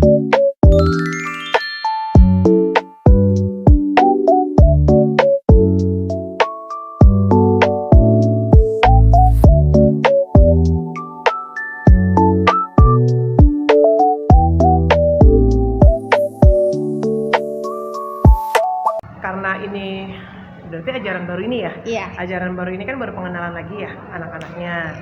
Karena ini berarti ajaran baru ini ya? Iya. Ajaran baru ini kan baru pengenalan lagi ya anak-anaknya.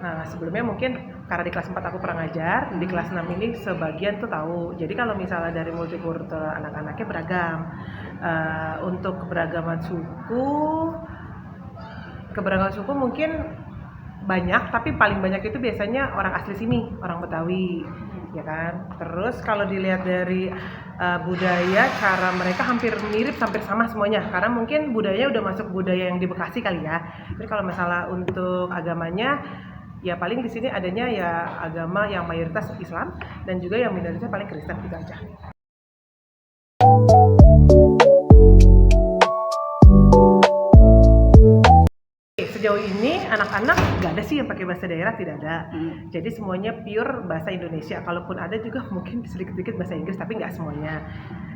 Nah, sebelumnya mungkin karena di kelas 4 aku pernah ngajar, di kelas 6 ini sebagian tuh tahu. Jadi kalau misalnya dari multikultural anak-anaknya beragam. Untuk keberagaman suku mungkin banyak, tapi paling banyak itu biasanya orang asli sini, orang Betawi, ya kan. Terus kalau dilihat dari budaya, cara mereka hampir mirip, hampir sama semuanya, karena mungkin budayanya udah masuk budaya yang di Bekasi kali ya. Jadi kalau masalah untuk agamanya, ya paling di sini adanya ya agama yang mayoritas Islam dan juga yang minoritasnya paling Kristen gitu aja. Sejauh ini anak-anak nggak ada sih yang pakai bahasa daerah, tidak ada. Jadi semuanya pure bahasa Indonesia. Kalaupun ada juga mungkin sedikit-sedikit bahasa Inggris, tapi nggak semuanya.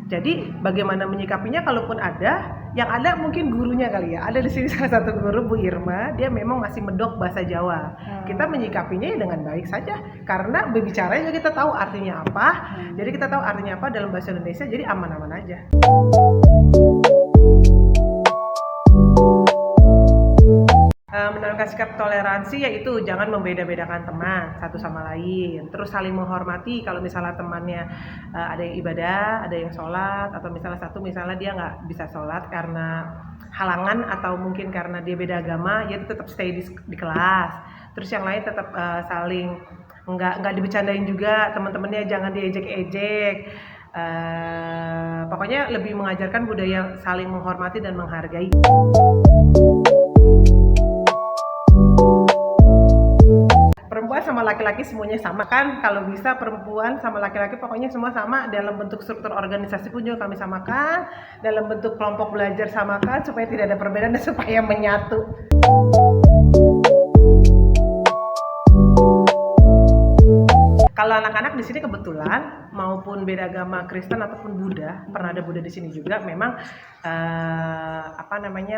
Jadi bagaimana menyikapinya? Kalaupun ada, yang ada mungkin gurunya kali ya. Ada di sini salah satu guru, Bu Irma, dia memang masih medok bahasa Jawa. Kita menyikapinya ya dengan baik saja, karena berbicara juga kita tahu artinya apa. Jadi kita tahu artinya apa dalam bahasa Indonesia, jadi aman-aman aja. Menanamkan sikap toleransi yaitu jangan membeda-bedakan teman satu sama lain, terus saling menghormati. Kalau misalnya temannya ada yang ibadah, ada yang sholat, atau misalnya dia nggak bisa sholat karena halangan atau mungkin karena dia beda agama, ya tetap stay di kelas. Terus yang lain tetap saling nggak dibecandain juga, teman-temannya jangan diejek-ejek. Pokoknya lebih mengajarkan budaya saling menghormati dan menghargai. Perempuan sama laki-laki semuanya sama kan, kalau bisa perempuan sama laki-laki pokoknya semua sama, dalam bentuk struktur organisasi pun juga kami samakan, dalam bentuk kelompok belajar samakan, supaya tidak ada perbedaan dan supaya menyatu. Kalau anak-anak di sini kebetulan maupun beda agama Kristen ataupun Buddha, pernah ada Buddha di sini juga, memang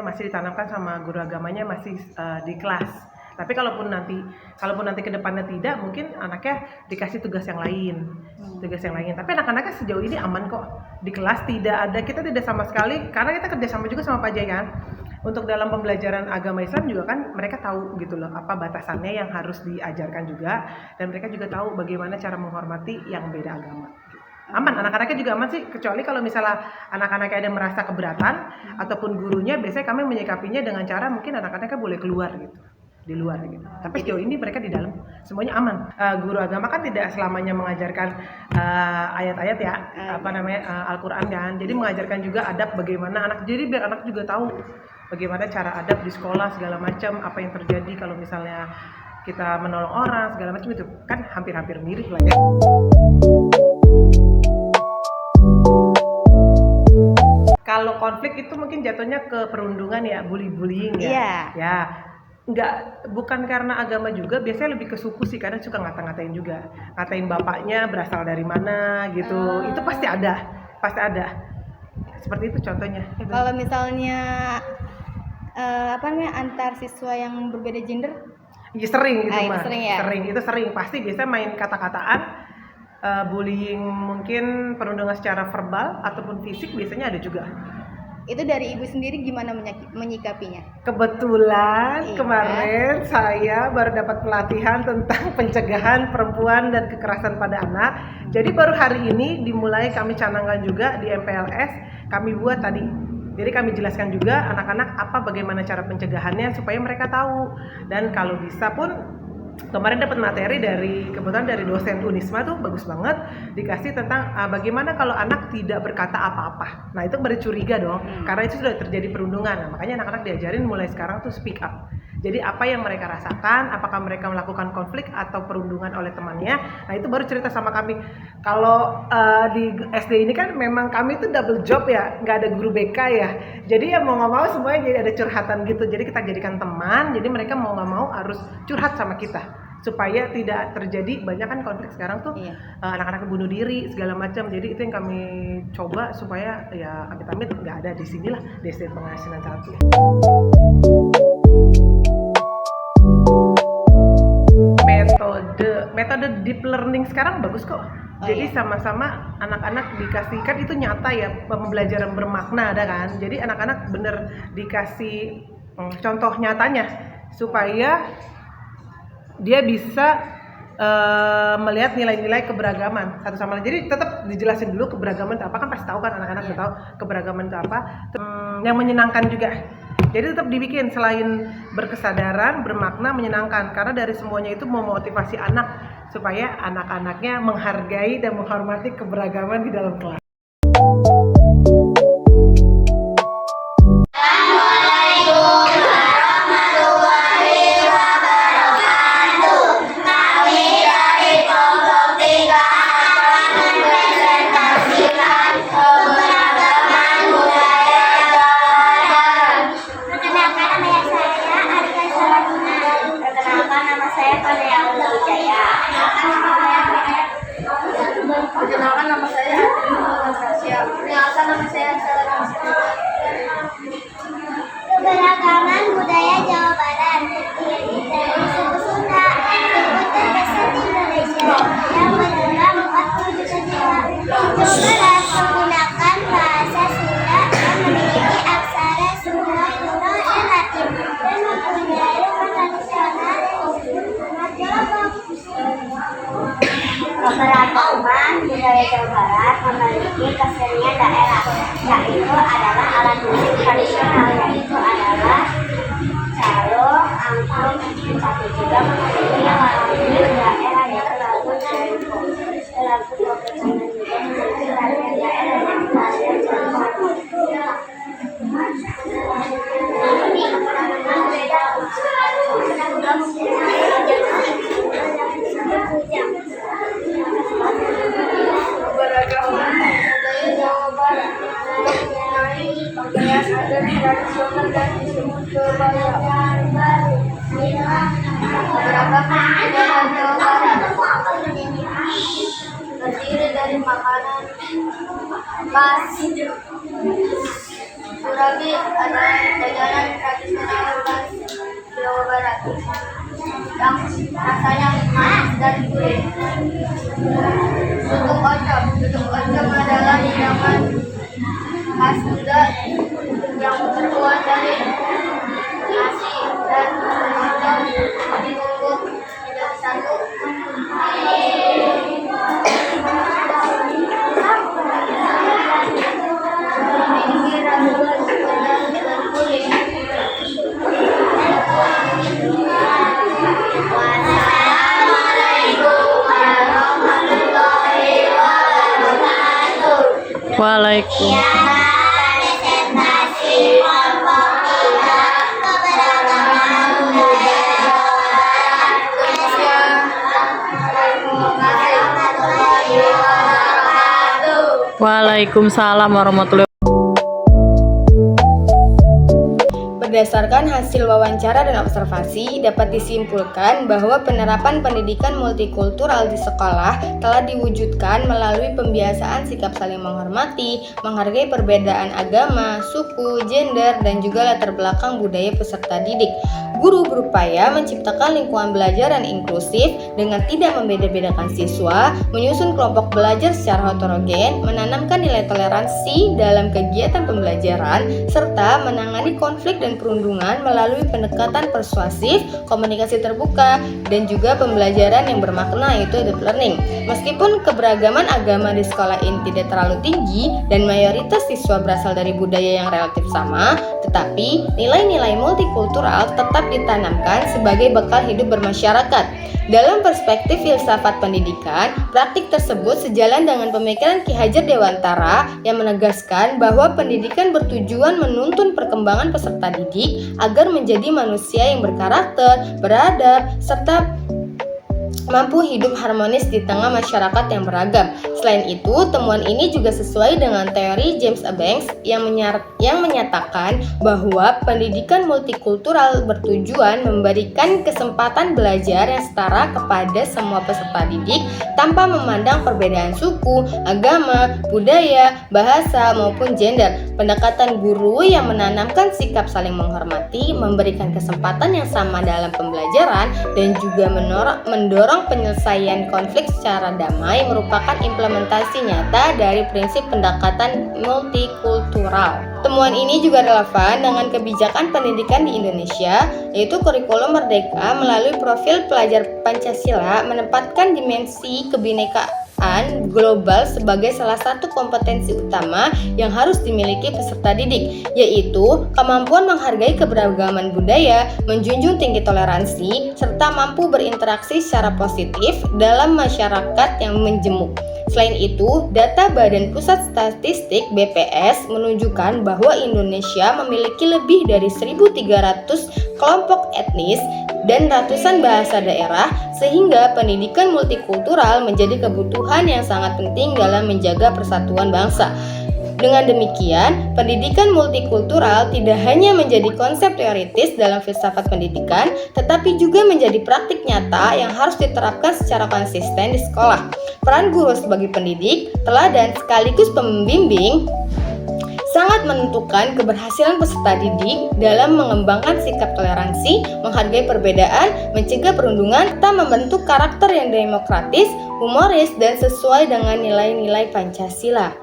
masih ditanamkan sama guru agamanya masih di kelas. Tapi kalaupun nanti ke depannya tidak, mungkin anaknya dikasih tugas yang lain. Tapi anak-anaknya sejauh ini aman kok. Di kelas kita tidak sama sekali, karena kita kerjasama juga sama Pak Jai kan. Untuk dalam pembelajaran agama Islam juga kan mereka tahu gitu loh, apa batasannya yang harus diajarkan juga, dan mereka juga tahu bagaimana cara menghormati yang beda agama. Aman, anak-anaknya juga aman sih, kecuali kalau misalnya anak-anaknya ada merasa keberatan ataupun gurunya, biasanya kami menyikapinya dengan cara mungkin anak-anaknya boleh keluar gitu, di luar gitu. Tapi sejauh ini mereka di dalam semuanya aman. Guru agama kan tidak selamanya mengajarkan ayat-ayat ya, Al-Quran kan. Jadi mengajarkan juga adab bagaimana anak, jadi biar anak juga tahu bagaimana cara adab di sekolah segala macam, apa yang terjadi kalau misalnya kita menolong orang segala macam, itu kan hampir-hampir mirip lah ya. Kalau konflik itu mungkin jatuhnya ke perundungan ya, bullying ya. Yeah. Ya. Bukan karena agama juga, biasanya lebih ke suku sih, kadang suka ngata-ngatain juga, ngatain bapaknya berasal dari mana gitu. Itu pasti ada seperti itu contohnya. Kalau misalnya antar siswa yang berbeda gender, ya sering gitu mah. Itu sering pasti biasanya main kata-kataan, bullying, mungkin perundungan secara verbal ataupun fisik biasanya ada juga. Itu dari ibu sendiri gimana menyikapinya? Kebetulan kemarin saya baru dapat pelatihan tentang pencegahan perempuan dan kekerasan pada anak. Jadi baru hari ini dimulai kami canangkan juga di MPLS, kami buat tadi. Jadi kami jelaskan juga anak-anak bagaimana cara pencegahannya supaya mereka tahu. Dan kalau bisa pun kemarin dapat materi kebetulan dari dosen Unisma tuh bagus banget, dikasih tentang bagaimana kalau anak tidak berkata apa-apa. Nah itu baru curiga dong, karena itu sudah terjadi perundungan. Nah, makanya anak-anak diajarin mulai sekarang tuh speak up. Jadi apa yang mereka rasakan, apakah mereka melakukan konflik atau perundungan oleh temannya, nah itu baru cerita sama kami. Kalau di SD ini kan memang kami itu double job ya, nggak ada guru BK ya. Jadi ya mau nggak mau semuanya jadi ada curhatan gitu. Jadi kita jadikan teman, jadi mereka mau nggak mau harus curhat sama kita. supaya tidak terjadi banyak kan konflik sekarang tuh Iya. anak-anak bunuh diri segala macam. Jadi itu yang kami coba supaya ya amit-amit nggak ada di sinilah desa penghasilan 1. Metode deep learning sekarang bagus kok. Jadi sama-sama anak-anak dikasihkan itu nyata ya, pembelajaran bermakna ada kan. Jadi anak-anak bener dikasih contoh nyatanya supaya dia bisa melihat nilai-nilai keberagaman satu sama lain. Jadi tetap dijelasin dulu keberagaman itu apa, kan pasti tahu kan anak-anak udah tahu keberagaman itu apa. Yang menyenangkan juga. Jadi tetap dibikin selain berkesadaran, bermakna, menyenangkan, karena dari semuanya itu memotivasi anak supaya anak-anaknya menghargai dan menghormati keberagaman di dalam kelas. Keberagaman budaya Jawa Barat, suku Sunda, suku terbesar di Indonesia yang berjumlah 40 juta jiwa. Suku Barat menggunakan bahasa Sunda yang memiliki aksara Sunda kuno dan Latin dan mempunyai rumah tradisional yang disebut rumah Jalabang. Keberagaman budaya Jawa Barat memiliki kesenian daerah, yaitu adalah alat musik tradisional, yaitu adalah calung, angklung, tapi juga memiliki lagu daerah yang lagu jempol. Dalam sebuah kesenian juga memiliki tarian daerah yang tarian jempol. Tradisional dan disebut keberagaman baru. Keberagaman budaya Jawa Barat terdiri dari makanan khas Surabaya, adalah jajanan tradisional khas Jawa Barat yang rasanya manis dan gurih. Tutuk oncom adalah hidangan khas Sunda yang terbuat dari nasi dan oncom ditumbuk menjadi satu. Memiliki rasa pedas dan gurih. Wassalamualaikum warahmatullahi wabarakatuh. Waalaikumsalam. Waalaikumsalam warahmatullahi wabarakatuh. Berdasarkan hasil wawancara dan observasi, dapat disimpulkan bahwa penerapan pendidikan multikultural di sekolah telah diwujudkan melalui pembiasaan sikap saling menghormati, menghargai perbedaan agama, suku, gender, dan juga latar belakang budaya peserta didik. Guru berupaya menciptakan lingkungan belajar yang inklusif dengan tidak membeda-bedakan siswa, menyusun kelompok belajar secara heterogen, menanamkan nilai toleransi dalam kegiatan pembelajaran, serta menangani konflik dan perundungan melalui pendekatan persuasif, komunikasi terbuka, dan juga pembelajaran yang bermakna, yaitu deep learning. Meskipun keberagaman agama di sekolah ini tidak terlalu tinggi dan mayoritas siswa berasal dari budaya yang relatif sama, tetapi nilai-nilai multikultural tetap ditanamkan sebagai bekal hidup bermasyarakat. Dalam perspektif filsafat pendidikan, praktik tersebut sejalan dengan pemikiran Ki Hajar Dewantara yang menegaskan bahwa pendidikan bertujuan menuntun perkembangan peserta didik agar menjadi manusia yang berkarakter, beradab, serta mampu hidup harmonis di tengah masyarakat yang beragam. Selain itu, temuan ini juga sesuai dengan teori James A. Banks yang menyatakan bahwa pendidikan multikultural bertujuan memberikan kesempatan belajar yang setara kepada semua peserta didik tanpa memandang perbedaan suku, agama, budaya, bahasa, maupun gender. Pendekatan guru yang menanamkan sikap saling menghormati, memberikan kesempatan yang sama dalam pembelajaran, dan juga mendorong penyelesaian konflik secara damai merupakan implementasi nyata dari prinsip pendekatan multikultural. Temuan ini juga relevan dengan kebijakan pendidikan di Indonesia, yaitu kurikulum Merdeka melalui profil pelajar Pancasila menempatkan dimensi kebinekaan global sebagai salah satu kompetensi utama yang harus dimiliki peserta didik, yaitu kemampuan menghargai keberagaman budaya, menjunjung tinggi toleransi, serta mampu berinteraksi secara positif dalam masyarakat yang menjemuk. Selain itu, data Badan Pusat Statistik BPS menunjukkan bahwa Indonesia memiliki lebih dari 1.300 kelompok etnis dan ratusan bahasa daerah, sehingga pendidikan multikultural menjadi kebutuhan yang sangat penting dalam menjaga persatuan bangsa. Dengan demikian, pendidikan multikultural tidak hanya menjadi konsep teoritis dalam filsafat pendidikan, tetapi juga menjadi praktik nyata yang harus diterapkan secara konsisten di sekolah. Peran guru sebagai pendidik, teladan sekaligus pembimbing sangat menentukan keberhasilan peserta didik dalam mengembangkan sikap toleransi, menghargai perbedaan, mencegah perundungan, serta membentuk karakter yang demokratis, humoris, dan sesuai dengan nilai-nilai Pancasila.